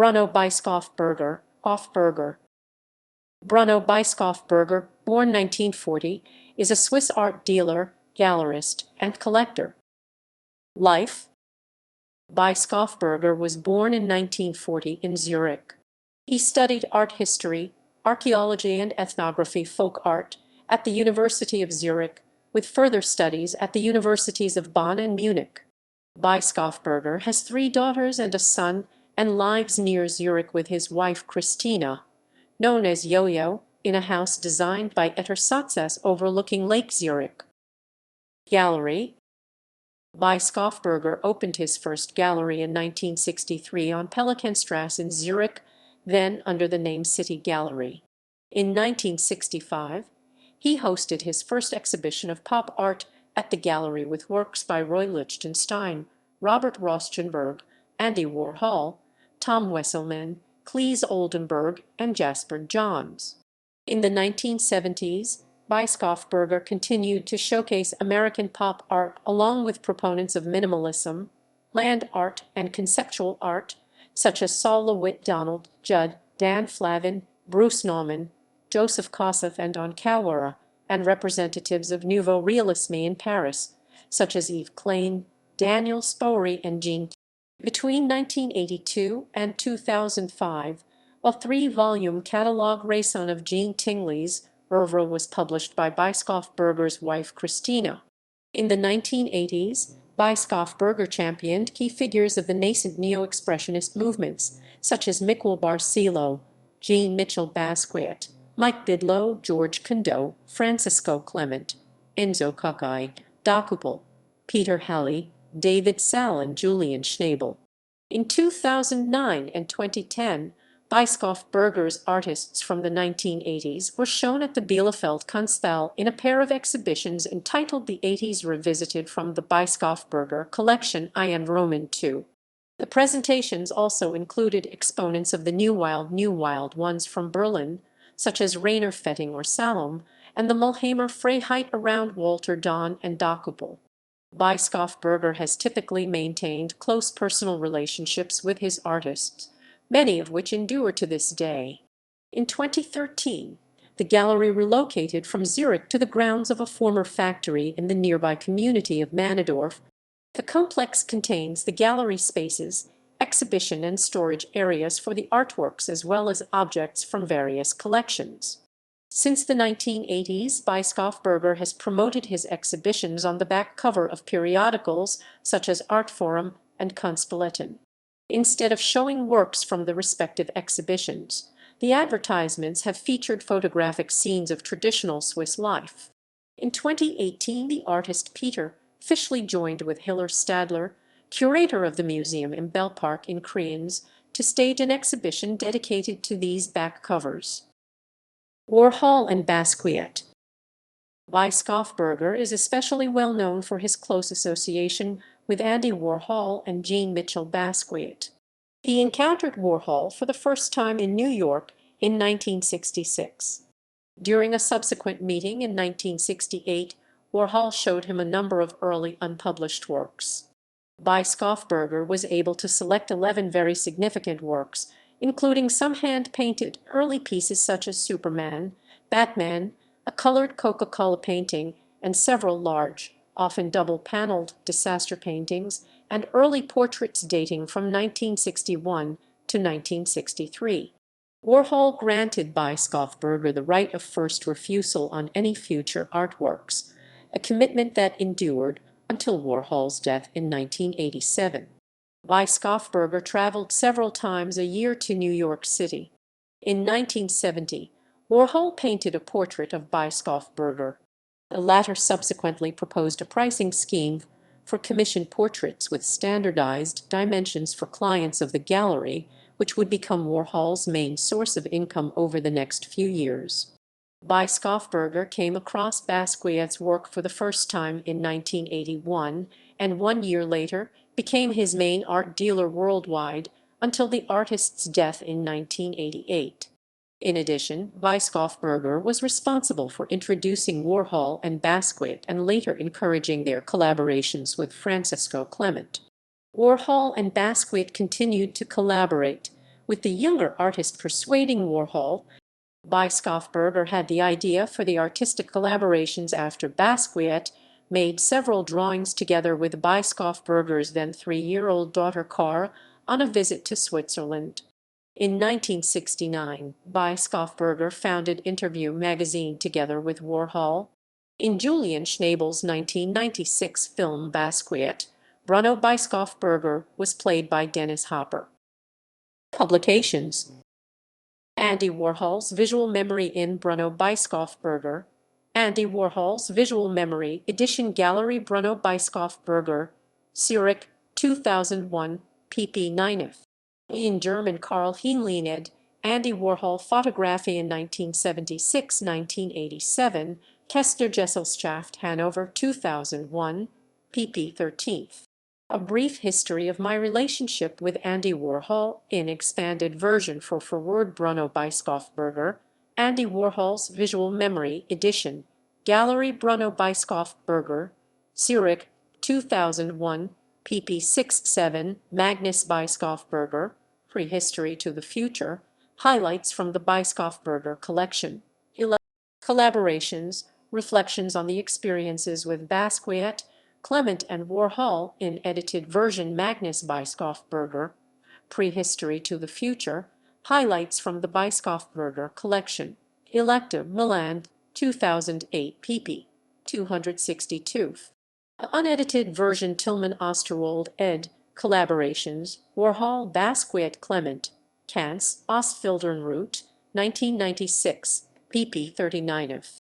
Bruno Bischofberger. Bruno Bischofberger, born 1940, is a Swiss art dealer, gallerist, and collector. Life. Bischofberger was born in 1940 in Zurich. He studied art history, archaeology and ethnography folk art at the University of Zurich, with further studies at the universities of Bonn and Munich. Bischofberger has 3 daughters and a son and lives near Zurich with his wife Christina, known as Yo-Yo, in a house designed by Etter Satzes overlooking Lake Zurich. Gallery. Bischofberger opened his first gallery in 1963 on Pelikanstrasse in Zurich, then under the name City Gallery. In 1965, he hosted his first exhibition of pop art at the gallery with works by Roy Lichtenstein, Robert Rauschenberg, Andy Warhol, Tom Wesselmann, Cleese Oldenburg, and Jasper Johns. In the 1970s, Bischofberger continued to showcase American pop art along with proponents of minimalism, land art, and conceptual art, such as Saul LeWitt, Donald Judd, Dan Flavin, Bruce Nauman, Joseph Kossoff, and Don Cowara, and representatives of Nouveau Realisme in Paris, such as Yves Klein, Daniel Spory, and Jean. Between 1982 and 2005, a 3-volume catalogue raison of Jean Tingley's oeuvre was published by Bischofberger's wife Christina. In the 1980s, Bischofberger championed key figures of the nascent neo-expressionist movements, such as Mikhail Barcelo, Jean Michel Basquiat, Mike Bidlow, George Condo, Francisco Clement, Enzo Kukai, Dakupel, Peter Halley, David Sall, and Julian Schnabel. In 2009 and 2010, Bischofberger's artists from the 1980s were shown at the Bielefeld Kunsthalle in a pair of exhibitions entitled The 80s Revisited from the Bischofberger Collection I and Roman II. The presentations also included exponents of the New Wild ones from Berlin, such as Rainer Fetting or Salom, and the Mulheimer Freiheit around Walter Dahn and Dakupel. Bischofberger has typically maintained close personal relationships with his artists, many of which endure to this day. In 2013, the gallery relocated from Zurich to the grounds of a former factory in the nearby community of Manedorf. The complex contains the gallery spaces, exhibition and storage areas for the artworks as well as objects from various collections. Since the 1980s, Bischofberger has promoted his exhibitions on the back cover of periodicals such as Artforum and Kunstbulletin. Instead of showing works from the respective exhibitions, the advertisements have featured photographic scenes of traditional Swiss life. In 2018, the artist Peter Fischli joined with Hiller Stadler, curator of the museum in Bell Park in Kriens, to stage an exhibition dedicated to these back covers. Warhol and Basquiat. Bischofberger is especially well known for his close association with Andy Warhol and Jean Michel Basquiat. He encountered Warhol for the first time in New York in 1966. During a subsequent meeting in 1968, Warhol showed him a number of early unpublished works. Bischofberger was able to select 11 very significant works, including some hand-painted early pieces such as Superman, Batman, a colored Coca-Cola painting, and several large, often double-paneled, disaster paintings, and early portraits dating from 1961 to 1963. Warhol granted Bischofberger the right of first refusal on any future artworks, a commitment that endured until Warhol's death in 1987. Bischofberger traveled several times a year to New York City. In 1970, Warhol painted a portrait of Bischofberger. The latter subsequently proposed a pricing scheme for commissioned portraits with standardized dimensions for clients of the gallery, which would become Warhol's main source of income over the next few years. Bischofberger came across Basquiat's work for the first time in 1981, and 1 year later became his main art dealer worldwide until the artist's death in 1988. In addition, Bischofberger was responsible for introducing Warhol and Basquiat and later encouraging their collaborations with Francisco Clement. Warhol and Basquiat continued to collaborate, with the younger artist persuading Warhol. Bischofberger had the idea for the artistic collaborations after Basquiat made several drawings together with Bischofberger's then 3-year-old daughter Cara on a visit to Switzerland. In 1969, Bischofberger founded Interview magazine together with Warhol. In Julian Schnabel's 1996 film Basquiat, Bruno Bischofberger was played by Dennis Hopper. Publications: Andy Warhol's Visual Memory in Bruno Bischofberger, Andy Warhol's Visual Memory Edition Gallery Bruno Bischofberger, Zurich, 2001, pp. 9f. In German Karl Heinlein ed. Andy Warhol Photography in 1976-1987, Kester Gesellschaft Hanover 2001, pp. 13. A Brief History of My Relationship with Andy Warhol in expanded version for Word Bruno Bischofberger, Andy Warhol's Visual Memory Edition, Gallery Bruno Bischofberger, Zurich, 2001, pp. 6-7, Magnus Bischofberger, Prehistory to the Future, Highlights from the Bischofberger Collection, Collaborations, Reflections on the Experiences with Basquiat, Clement and Warhol in edited version Magnus Bischofberger, Prehistory to the Future, Highlights from the Bischofberger Collection, Electa, Milan, 2008, pp. 262. Unedited version Tillman Osterwald ed. Collaborations, Warhol Basquiat Clement, Kans, Osfildernroute, 1996, pp. 39f.